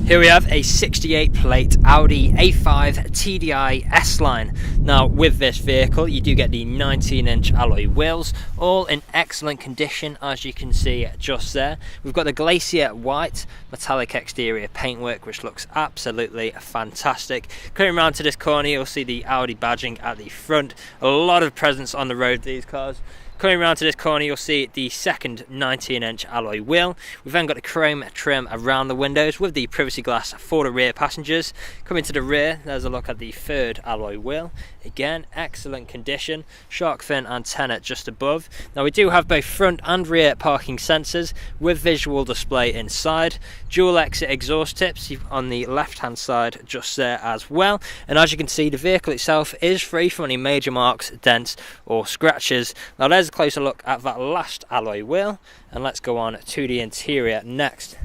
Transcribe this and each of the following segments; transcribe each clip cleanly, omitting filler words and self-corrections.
Here we have a 68 plate Audi A5 TDI S-Line. Now with this vehicle you do get the 19-inch alloy wheels, all in excellent condition as you can see just there. We've got the glacier white metallic exterior paintwork which looks absolutely fantastic. Coming around to this corner you'll see the Audi badging at the front. A lot of presence on the road, these cars. Coming around to this corner you'll see the second 19-inch alloy wheel. We've then got the chrome trim around the windows with the privacy glass for the rear passengers. Coming to the rear, there's a look at the third alloy wheel. Again, excellent condition. Shark fin antenna just above. Now we do have both front and rear parking sensors with visual display inside. Dual exit exhaust tips on the left hand side just there as well. And as you can see, the vehicle itself is free from any major marks, dents or scratches. Now there's a closer look at that last alloy wheel, and let's go on to the interior next.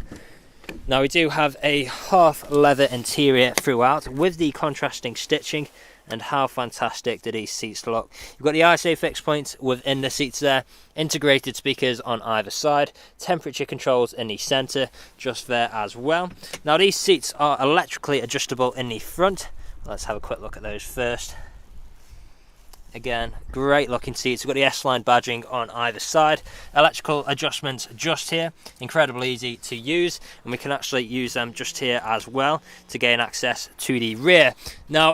Now we do have a half leather interior throughout with the contrasting stitching, and how fantastic do these seats look. You've got the ISO fixed points within the seats there, integrated speakers on either side, temperature controls in the centre just there as well. Now these seats are electrically adjustable in the front. Let's have a quick look at those first. Again, great looking seats. We've got the S-Line badging on either side. Electrical adjustments just here. Incredibly easy to use, and we can actually use them just here as well to gain access to the rear. Now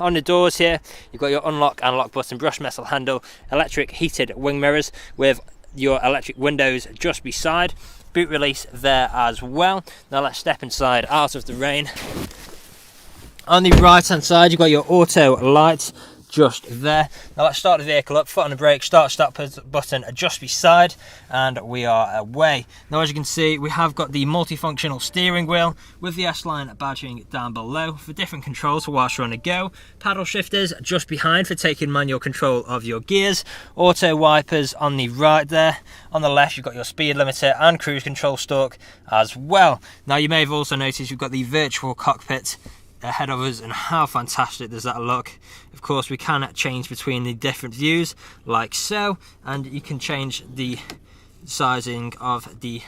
on the doors here, you've got your unlock and lock button, brushed metal handle, electric heated wing mirrors with your electric windows just beside. Boot release there as well. Now let's step inside out of the rain. On the right hand side, you've got your auto lights just there. Now let's start the vehicle up, foot on the brake, start button just beside, and we are away. Now as you can see, we have got the multifunctional steering wheel with the S-Line badging down below for different controls for whilst you're on the go. Paddle shifters just behind for taking manual control of your gears. Auto wipers on the right there. On the left you've got your speed limiter and cruise control stalk as well. Now you may have also noticed you've got the virtual cockpit ahead of us, and how fantastic does that look. Of course we can change between the different views like so, and you can change the sizing of the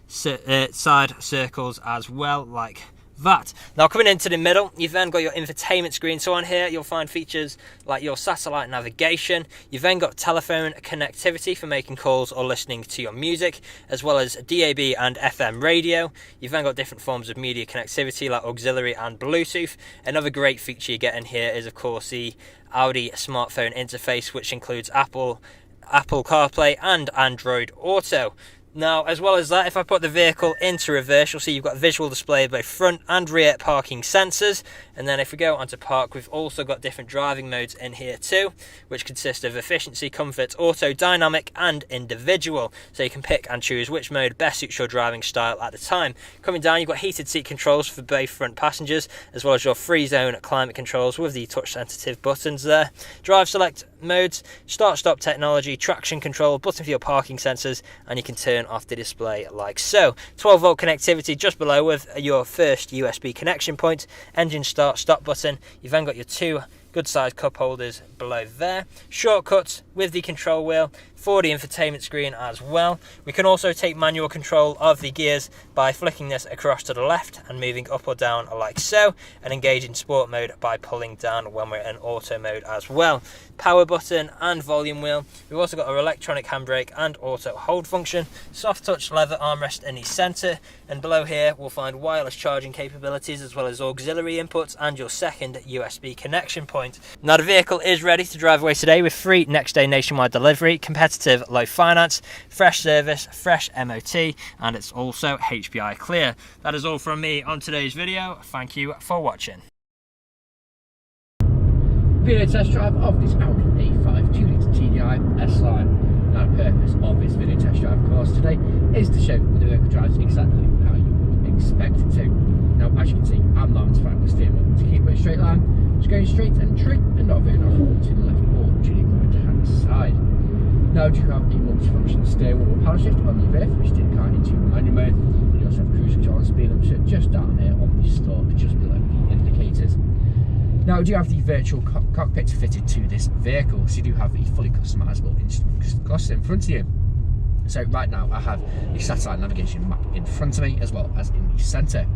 side circles as well like that. Now coming into the middle, you've then got your infotainment screen. So on here you'll find features like your satellite navigation. You've then got telephone connectivity for making calls or listening to your music, as well as DAB and FM radio. You've then got different forms of media connectivity like auxiliary and Bluetooth. Another great feature you get in here is of course the Audi smartphone interface, which includes Apple CarPlay and Android Auto. Now, as well as that, if I put the vehicle into reverse, you'll see you've got visual display of both front and rear parking sensors. And then if we go onto park, we've also got different driving modes in here too, which consist of efficiency, comfort, auto, dynamic and individual. So you can pick and choose which mode best suits your driving style at the time. Coming down, you've got heated seat controls for both front passengers, as well as your free zone climate controls with the touch sensitive buttons there. Drive select modes, start stop technology, traction control, button for your parking sensors, and you can turn off the display like so. 12 volt connectivity just below with your first USB connection point, engine start stop button. You've then got your two good sized cup holders below there, shortcuts with the control wheel for the infotainment screen as well. We can also take manual control of the gears by flicking this across to the left and moving up or down like so, and engage in sport mode by pulling down when we're in auto mode as well. Power button and volume wheel. We've also got our electronic handbrake and auto hold function, soft touch leather armrest in the centre, and below here we'll find wireless charging capabilities as well as auxiliary inputs and your second USB connection point. Now the vehicle is ready to drive away today with free next day nationwide delivery, competitive low finance, fresh service, fresh MOT, and it's also HPI clear. That is all from me on today's video. Thank you for watching. Video test drive of this Audi A5 2-litre TDI S-Line. Now the purpose of this video test drive of course today is to show that the vehicle drives exactly how you would expect it to. Now as you can see, I'm not trying to steer wheel to keep it in a straight line, just going straight and true and not veering off to the left or to the right hand side. Now you have a multifunction steering wheel with paddle shift on the rear, which did car into manual mode. You also have cruise control and speed limiter just down here on the stalk, just below the indicators. Now we do have the virtual cockpit fitted to this vehicle, so you do have the fully customisable instrument cluster in front of you. So right now I have the satellite navigation map in front of me as well as in the centre.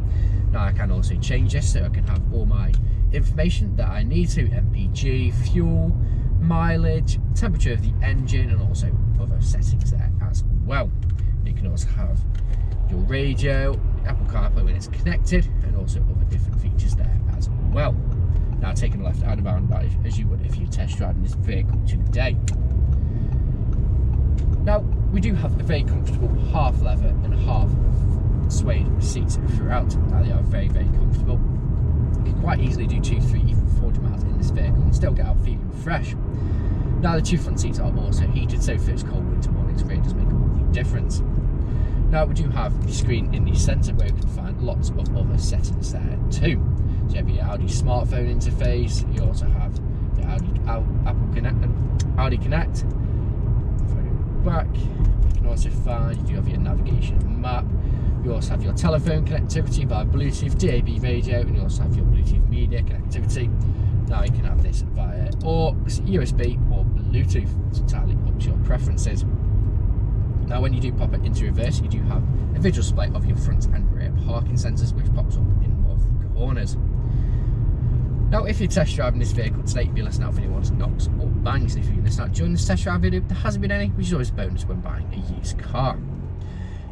Now I can also change this so I can have all my information that I need to, MPG, fuel, mileage, temperature of the engine, and also other settings there as well. You can also have your radio, Apple CarPlay when it's connected, and also other different features there as well. Now taking a left out of roundabout as you would if you're test driving this vehicle today. Now we do have a very comfortable half leather and half suede seats throughout. Now they are very, very comfortable. You can quite easily do 2, 3, even 40 miles in this vehicle and still get out feeling fresh. Now the 2 front seats are also heated, so for those cold winter mornings it really does make all the difference. Now we do have the screen in the centre where you can find lots of other settings there too. So you have your Audi smartphone interface, you also have the Audi Connect. Back, you can also find, you do have your navigation map, you also have your telephone connectivity via Bluetooth, DAB radio, and you also have your Bluetooth media connectivity. Now you can have this via aux, USB or Bluetooth. It's entirely up to your preferences. Now when you do pop it into reverse, you do have a visual display of your front and rear parking sensors, which pops up in more of the corners. Now if you're test driving this vehicle today, you'll be listening out for anyone's knocks or bangs. If you're listening out during this test drive video, there hasn't been any, which is always a bonus when buying a used car.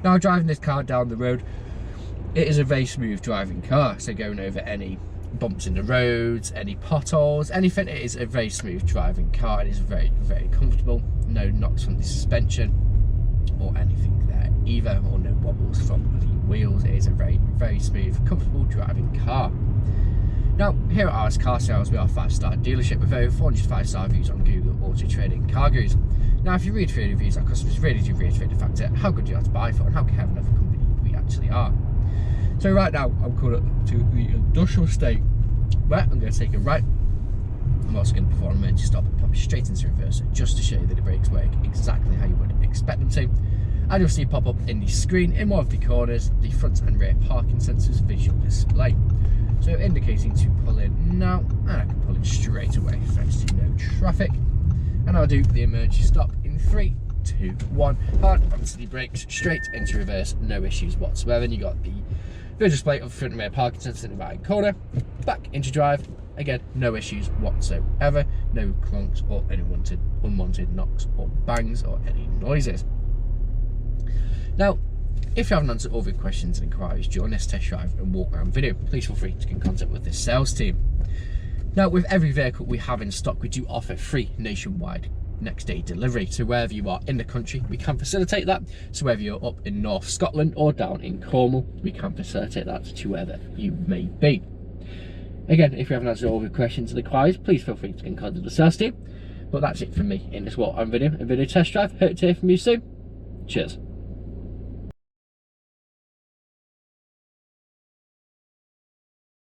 Now driving this car down the road, it is a very smooth driving car, so going over any bumps in the roads, any potholes, anything, it is a very smooth driving car. It is very, very comfortable. No knocks from the suspension or anything there either, or no wobbles from the wheels. It is a very, very smooth, comfortable driving car. Now, here at RS Car Sales, we are a 5-star dealership with over 400 5-star reviews on Google, Autotrader and Car Gurus. Now, if you read through the reviews, our customers really do reiterate the fact that how good you are to buy for and how clever of a company we actually are. So right now, I'm coming up to the industrial estate where I'm going to take a right. I'm also going to perform an emergency stop and pop it straight into reverse just to show you that the brakes work exactly how you would expect them to. And you'll see pop up in the screen in one of the corners the front and rear parking sensors visual display. So indicating to pull in now, and I can pull in straight away thanks to no traffic. And I'll do the emergency stop in 3, 2, 1. Hard onto the brakes, straight into reverse, no issues whatsoever. And you got the visual display of front and rear parking sensors in the right corner. Back into drive, again, no issues whatsoever. No clunks or any unwanted knocks or bangs or any noises. Now, if you haven't answered all of your questions and inquiries during this test drive and walk around video, please feel free to get in contact with this sales team. Now, with every vehicle we have in stock, we do offer free nationwide next day delivery. So wherever you are in the country, we can facilitate that. So whether you're up in North Scotland or down in Cornwall, we can facilitate that to wherever you may be. Again, if you haven't answered all of your questions and inquiries, please feel free to get in contact with the sales team. But that's it from me in this walk around video and video test drive. Hope to hear from you soon. Cheers.